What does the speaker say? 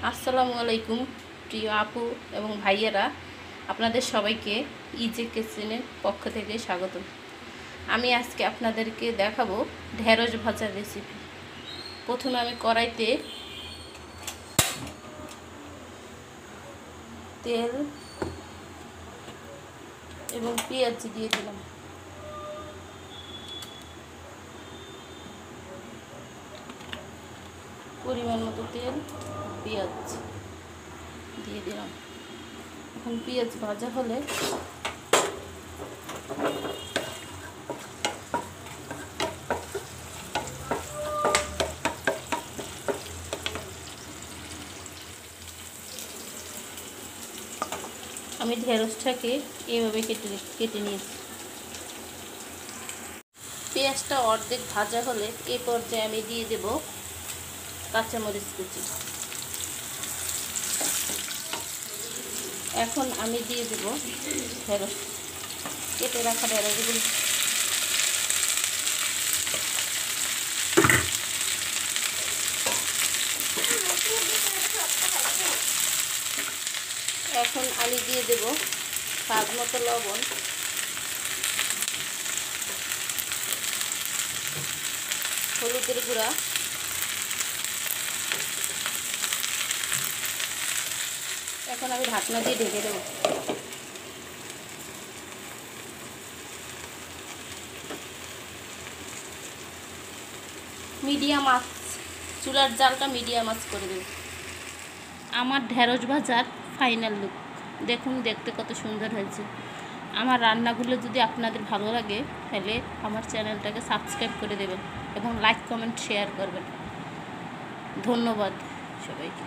আসসালামু আলাইকুম প্রিয় আপু এবং ভাইয়েরা, আপনাদের সবাইকে ইজে কিচেনের পক্ষ থেকে স্বাগত। আমি আজকে আপনাদেরকে দেখাবো ঢেঁড়স ভাজার রেসিপি। প্রথমে আমি কড়াইতে তেল এবং পেঁয়াজ দিয়ে দিলাম। পরিমাণ মতো তেল, পেঁয়াজ দিয়ে দিলাম। এখন পেঁয়াজ ভাজা হলে আমি ঢেঁড়সটাকে এইভাবে কেটে নিয়েছি। পেঁয়াজটা অর্ধেক ভাজা হলে এই পর্যায়ে আমি দিয়ে দেব কাঁচামরিচ কুচি। এখন আমি দিয়ে দেব ঢেঁড়স, কেটে রাখা ঢেঁড়সগুলো। এখন আমি দিয়ে দেব স্বাদ মতো লবণ, হলুদের গুঁড়া, এখন আমি ঢাকনা দিয়ে ঢেকে দেব। মিডিয়াম আঁচ, চুলার জালটা মিডিয়াম আঁচ করে দেব। আমার ঢেঁড়স ভাজার ফাইনাল লুক দেখুন, দেখতে কত সুন্দর হয়েছে। আমার রান্নাগুলো যদি আপনাদের ভালো লাগে তাহলে আমার চ্যানেলটাকে সাবস্ক্রাইব করে দেবেন এবং লাইক কমেন্ট শেয়ার করবেন। ধন্যবাদ সবাইকে।